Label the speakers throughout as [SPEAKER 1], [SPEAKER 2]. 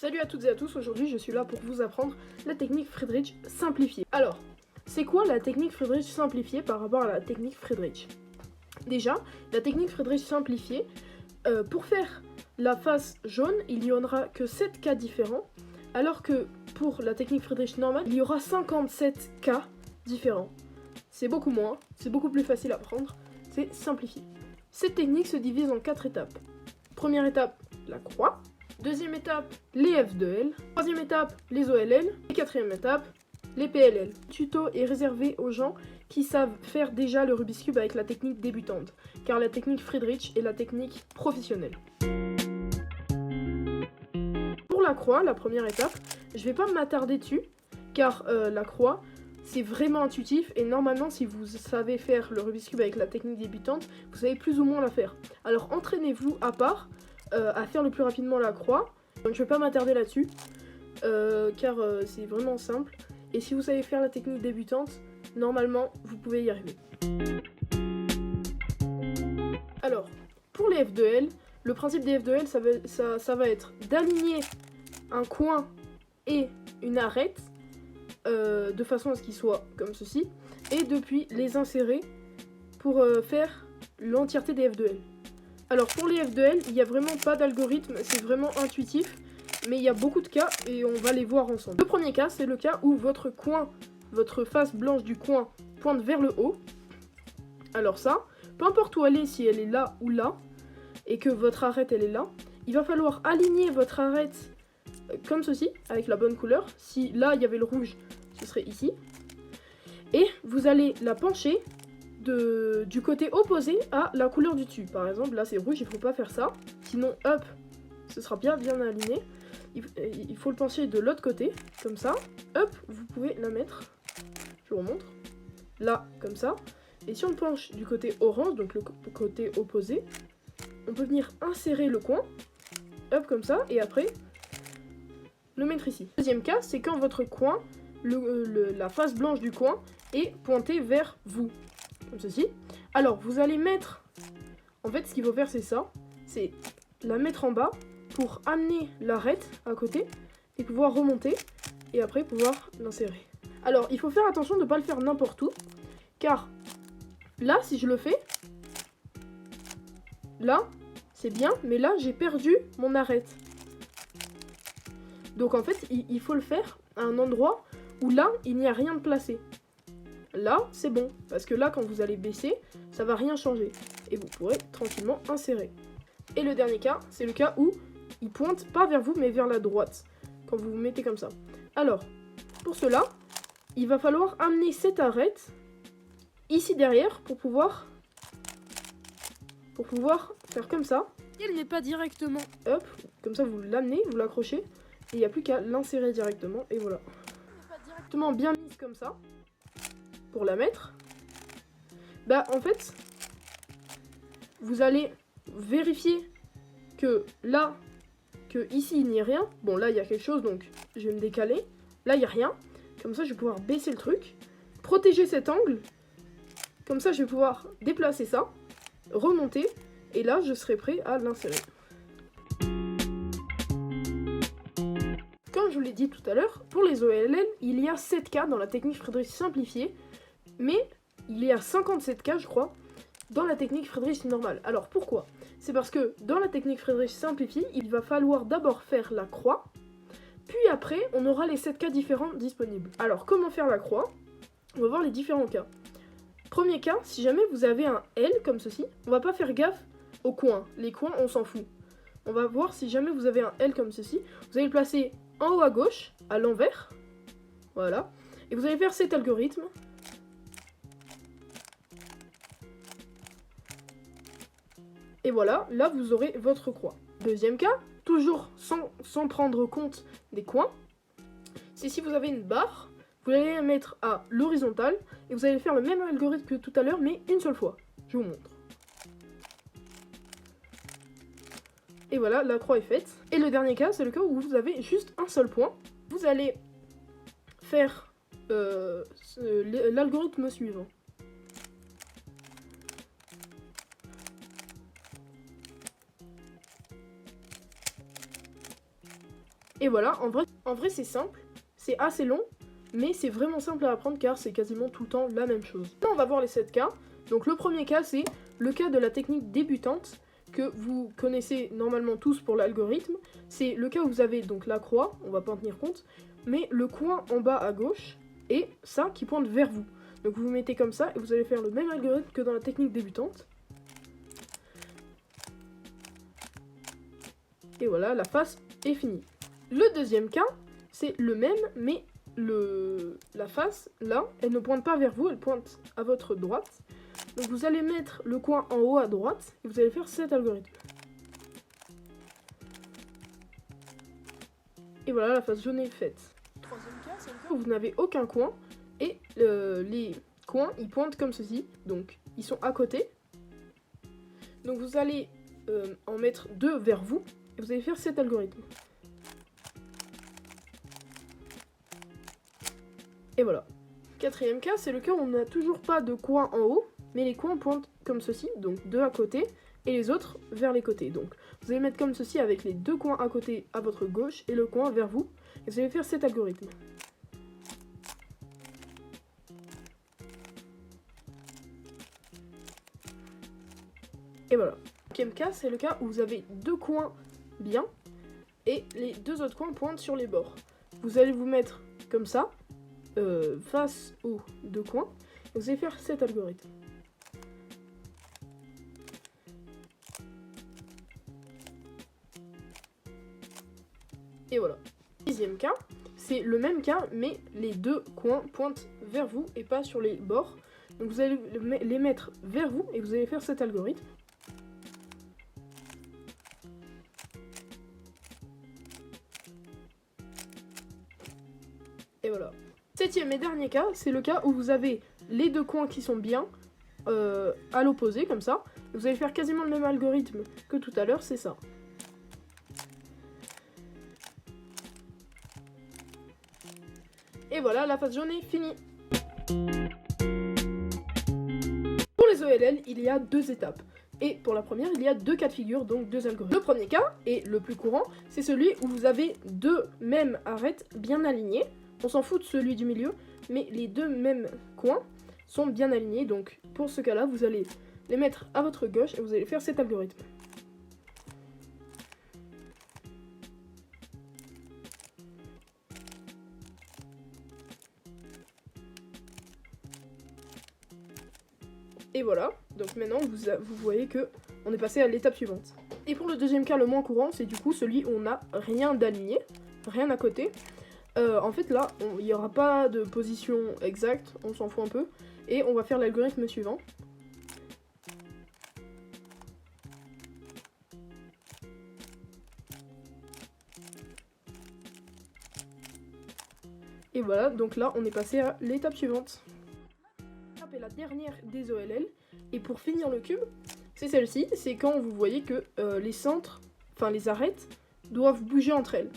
[SPEAKER 1] Salut à toutes et à tous, aujourd'hui je suis là pour vous apprendre la technique Friedrich simplifiée. Alors, c'est quoi la technique Friedrich simplifiée par rapport à la technique Friedrich? Déjà, la technique Friedrich simplifiée, pour faire la face jaune, il n'y en aura que 7 cas différents, alors que pour la technique Friedrich normale, il y aura 57 cas différents. C'est beaucoup moins, c'est beaucoup plus facile à apprendre, c'est simplifié. Cette technique se divise en 4 étapes. Première étape, la croix. Deuxième étape, les F2L. Troisième étape, les OLL. Et quatrième étape, les PLL. Le tuto est réservé aux gens qui savent faire déjà le Rubik's Cube avec la technique débutante, car la technique Friedrich est la technique professionnelle. Pour la croix, la première étape, je vais pas m'attarder dessus, car la croix, c'est vraiment intuitif et normalement si vous savez faire le Rubik's Cube avec la technique débutante, vous savez plus ou moins la faire. Alors entraînez-vous à part à faire le plus rapidement la croix. Donc je vais pas m'attarder là-dessus car c'est vraiment simple. Et si vous savez faire la technique débutante, normalement vous pouvez y arriver. Alors, pour les F2L, le principe des F2L, ça va être d'aligner un coin et une arête de façon à ce qu'ils soient comme ceci, et depuis les insérer pour faire l'entièreté des F2L. Alors pour les F2L, il n'y a vraiment pas d'algorithme, c'est vraiment intuitif, mais il y a beaucoup de cas et on va les voir ensemble. Le premier cas, c'est le cas où votre coin, votre face blanche du coin pointe vers le haut. Alors ça, peu importe où elle est, si elle est là ou là, et que votre arête elle est là, il va falloir aligner votre arête comme ceci, avec la bonne couleur. Si là il y avait le rouge, ce serait ici. Et vous allez la pencher du côté opposé à la couleur du dessus. Par exemple, là c'est rouge, il ne faut pas faire ça. Sinon, hop, ce sera bien aligné. Il faut le pencher de l'autre côté, comme ça. Hop, vous pouvez la mettre, je vous remontre, là, comme ça. Et si on le penche du côté orange, donc le côté opposé, on peut venir insérer le coin, hop, comme ça, et après, le mettre ici. Deuxième cas, c'est quand votre coin, la face blanche du coin, est pointée vers vous. Comme ceci. Alors, vous allez mettre... En fait, ce qu'il faut faire, c'est ça. C'est la mettre en bas pour amener l'arête à côté et pouvoir remonter et après pouvoir l'insérer. Alors, il faut faire attention de ne pas le faire n'importe où, car là, si je le fais, là, c'est bien, mais là, j'ai perdu mon arête. Donc, en fait, il faut le faire à un endroit où là, il n'y a rien de placé. Là, c'est bon, parce que là, quand vous allez baisser, ça va rien changer. Et vous pourrez tranquillement insérer. Et le dernier cas, c'est le cas où il pointe pas vers vous, mais vers la droite. Quand vous vous mettez comme ça. Alors, pour cela, il va falloir amener cette arête ici derrière pour pouvoir faire comme ça. Et elle n'est pas directement, hop, comme ça vous l'amenez, vous l'accrochez, et il n'y a plus qu'à l'insérer directement, et voilà. Elle n'est pas directement bien mise comme ça. Pour la mettre, bah en fait, vous allez vérifier que là, que ici il n'y a rien. Bon là il y a quelque chose donc je vais me décaler. Là il n'y a rien. Comme ça je vais pouvoir baisser le truc, protéger cet angle. Comme ça je vais pouvoir déplacer ça, remonter et là je serai prêt à l'insérer. Comme je vous l'ai dit tout à l'heure, pour les OLL, il y a 7 cas dans la technique Friedrich simplifiée. Mais il y a 57 cas, je crois, dans la technique Friedrich normale. Alors pourquoi? C'est parce que dans la technique Friedrich simplifiée, il va falloir d'abord faire la croix, puis après, on aura les 7 cas différents disponibles. Alors comment faire la croix? On va voir les différents cas. Premier cas, si jamais vous avez un L comme ceci, on va pas faire gaffe aux coins. Les coins, on s'en fout. On va voir si jamais vous avez un L comme ceci, vous allez le placer en haut à gauche, à l'envers. Voilà. Et vous allez faire cet algorithme. Et voilà, là vous aurez votre croix. Deuxième cas, toujours sans prendre compte des coins, c'est si vous avez une barre, vous allez la mettre à l'horizontale et vous allez faire le même algorithme que tout à l'heure, mais une seule fois. Je vous montre. Et voilà, la croix est faite. Et le dernier cas, c'est le cas où vous avez juste un seul point. Vous allez faire l'algorithme suivant. Et voilà, en vrai c'est simple, c'est assez long, mais c'est vraiment simple à apprendre car c'est quasiment tout le temps la même chose. Maintenant on va voir les 7 cas. Donc le premier cas c'est le cas de la technique débutante que vous connaissez normalement tous pour l'algorithme. C'est le cas où vous avez donc la croix, on va pas en tenir compte, mais le coin en bas à gauche et ça qui pointe vers vous. Donc vous vous mettez comme ça et vous allez faire le même algorithme que dans la technique débutante. Et voilà, la face est finie. Le deuxième cas, c'est le même, mais la face, là, elle ne pointe pas vers vous, elle pointe à votre droite. Donc vous allez mettre le coin en haut à droite, et vous allez faire cet algorithme. Et voilà, la face jaune est faite. Troisième cas, c'est le cas où vous n'avez aucun coin, et les coins, ils pointent comme ceci, donc ils sont à côté. Donc vous allez en mettre 2 vers vous, et vous allez faire cet algorithme. Et voilà. Quatrième cas, c'est le cas où on n'a toujours pas de coin en haut, mais les coins pointent comme ceci, donc 2 à côté, et les autres vers les côtés. Donc vous allez mettre comme ceci avec les 2 coins à côté à votre gauche et le coin vers vous, et vous allez faire cet algorithme. Et voilà. Cinquième cas, c'est le cas où vous avez 2 coins bien, et les 2 autres coins pointent sur les bords. Vous allez vous mettre comme ça, face aux 2 coins, et vous allez faire cet algorithme. Et voilà. Sixième cas, c'est le même cas, mais les 2 coins pointent vers vous et pas sur les bords. Donc vous allez les mettre vers vous et vous allez faire cet algorithme. Et voilà. Septième et dernier cas, c'est le cas où vous avez les 2 coins qui sont bien à l'opposé, comme ça. Vous allez faire quasiment le même algorithme que tout à l'heure, c'est ça. Et voilà, la face jaune est finie. Pour les OLL, il y a 2 étapes. Et pour la première, il y a 2 cas de figure, donc 2 algorithmes. Le premier cas, et le plus courant, c'est celui où vous avez 2 mêmes arêtes bien alignées. On s'en fout de celui du milieu, mais les 2 mêmes coins sont bien alignés. Donc pour ce cas-là, vous allez les mettre à votre gauche et vous allez faire cet algorithme. Et voilà, donc maintenant vous voyez que on est passé à l'étape suivante. Et pour le deuxième cas, le moins courant, c'est du coup celui où on n'a rien d'aligné, rien à côté. En fait là, il n'y aura pas de position exacte, on s'en fout un peu. Et on va faire l'algorithme suivant. Et voilà, donc là on est passé à l'étape suivante. Et la dernière des OLL, et pour finir le cube, c'est celle-ci, c'est quand vous voyez que les centres, enfin les arêtes, doivent bouger entre elles.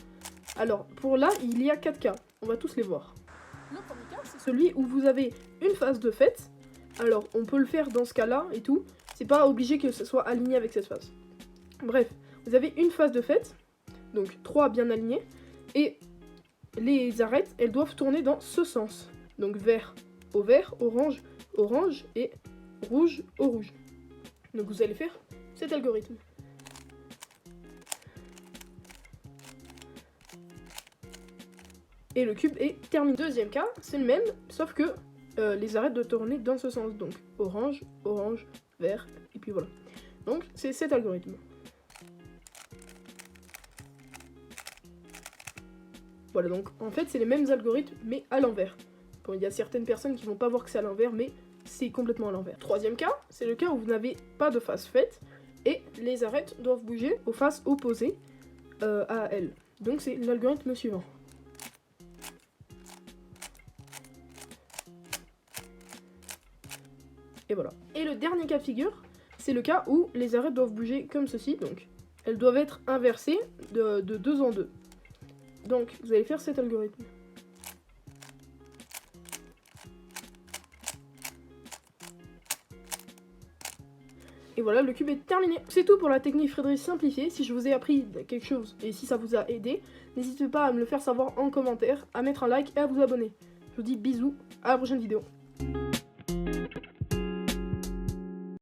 [SPEAKER 1] Alors pour là, il y a 4 cas, on va tous les voir. Le premier cas, c'est celui où vous avez une phase de faite. Alors on peut le faire dans ce cas-là et tout, c'est pas obligé que ce soit aligné avec cette phase. Bref, vous avez une phase de faite, donc 3 bien alignés, et les arêtes, elles doivent tourner dans ce sens. Donc vert au vert, orange, orange et rouge au rouge. Donc vous allez faire cet algorithme. Et le cube est terminé. Deuxième cas, c'est le même, sauf que les arêtes doivent tourner dans ce sens. Donc orange, orange, vert, et puis voilà. Donc c'est cet algorithme. Voilà, donc en fait c'est les mêmes algorithmes, mais à l'envers. Bon, il y a certaines personnes qui vont pas voir que c'est à l'envers, mais c'est complètement à l'envers. Troisième cas, c'est le cas où vous n'avez pas de face faite, et les arêtes doivent bouger aux faces opposées à elles. Donc c'est l'algorithme suivant. Et voilà. Et le dernier cas de figure, c'est le cas où les arêtes doivent bouger comme ceci, donc elles doivent être inversées de 2 en 2. Donc vous allez faire cet algorithme. Et voilà, le cube est terminé. C'est tout pour la technique Frédéric simplifiée. Si je vous ai appris quelque chose et si ça vous a aidé, n'hésitez pas à me le faire savoir en commentaire, à mettre un like et à vous abonner. Je vous dis bisous, à la prochaine vidéo.